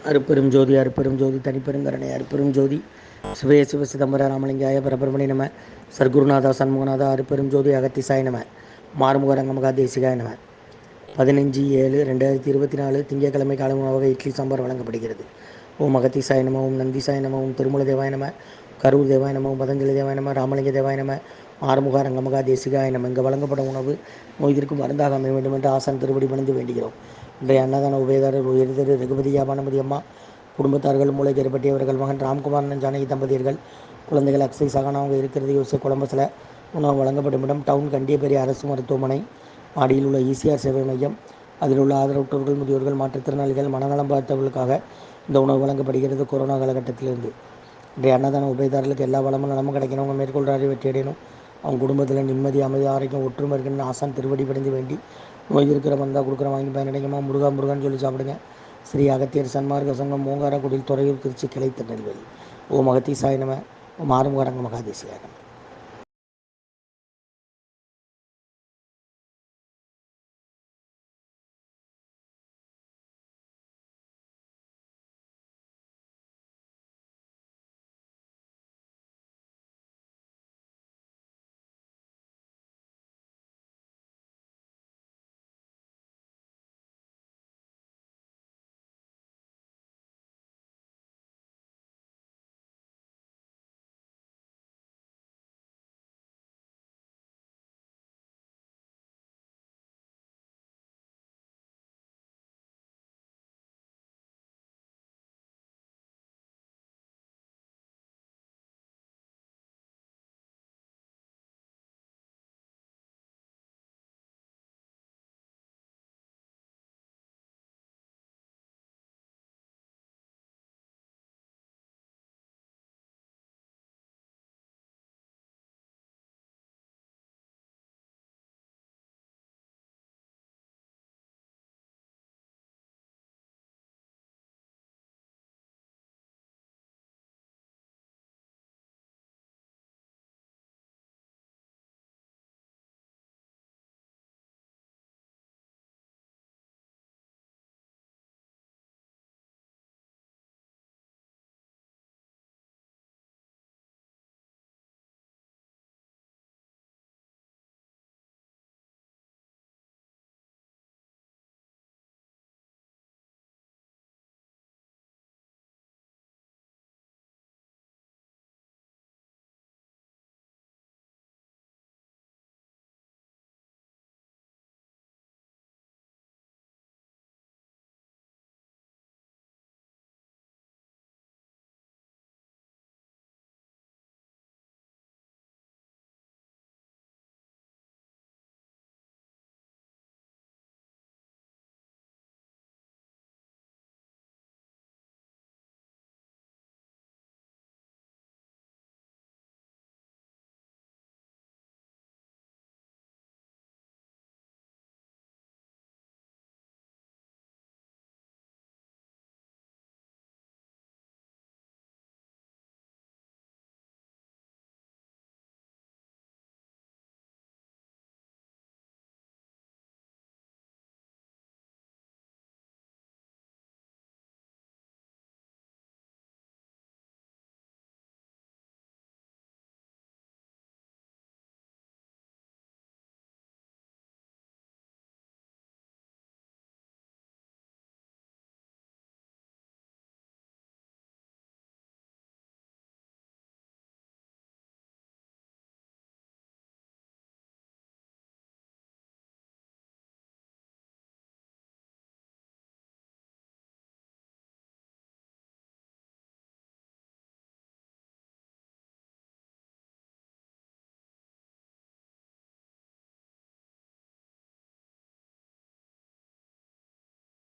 அருப்பெரும் ஜோதி அருப்பெரும் ஜோதி தனிப்பெருங்கருணை அருப்பெரும் ஜோதி சிவய சிவ சிதம்பர ராமலிங்காய பரபிரமணி நம சர்க்குருநாதா சண்முகநாதா அருப்பெரும் ஜோதி அகத்திசாய் நம மாறுமுக ரங்கமகா தேசிகாய நம. 15/7/2024 திங்கட்கிழமை காலை உணவாக இட்லி சாம்பார் வழங்கப்படுகிறது. ஓம் அகத்திசாய நம, ஓம் நந்திசாய நம, ஓம் திருமூல தேவாய நம, கரூர் தேவாய நம, ஓம் பதஞ்சலி தேவாய நம, ராமலிங்க தேவாய நம, ஆறுமுக ரங்கமகா தேசிகாய நம. இங்கு வழங்கப்படும் உணவு நோய்திற்கும் மருந்தாக அமைய வேண்டும் என்று ஆசான் திருவடி பணிந்து வேண்டுகிறோம். இன்றைய அன்னதான உபயதாரர் உயர்திரு ரகுபதி யாபானமதி அம்மா குடும்பத்தார்கள், மூளை கருப்பட்டியவர்கள், மகன் ராம்குமார் ஜானகி தம்பதியர்கள், குழந்தைகள் அக்ஷய் சகானா அவங்க இருக்கிறது யோசிச்சு கொலம்பஸில். உணவு வழங்கப்படும் இடம் டவுன் கண்டியப்பேரி அரசு மருத்துவமனை, மாடியில் உள்ள ஈசிஆர் சேவை மையம். அதில் உள்ள ஆதரவற்றோர்கள், முதியோர்கள், மாற்றுத்திறனாளிகள், மனநலம் பார்த்தவர்களுக்காக இந்த உணவு வழங்கப்படுகிறது. கொரோனா காலகட்டத்திலிருந்து இன்றைய அன்னதான உபயதாரர்களுக்கு எல்லா வளமும் நலமும் கிடைக்கணும், அவங்க மேற்கொள்றாரு வெற்றி அடையணும், அவங்க குடும்பத்தில் நிம்மதி அமைதி ஆரோக்கியம் ஒற்றுமை இருக்குன்னு ஆசான் திருவடி பணிந்து வேண்டி, நோய் இருக்கிற வந்தால் கொடுக்குற வாங்கி பயனடைங்கம்மா. முருகா முருகான்னு சொல்லி சாப்பிடுங்க. ஸ்ரீ அகத்தியர் சன்மார்க்க சங்கம், மூங்காரக்குடியில், துறையூர், திருச்சி கிளை, திருநெல்வேலி. ஓம் அகத்தீசாய நம, ஓம் ஆறுமுக ரங்கமகா தேசிகாய நம.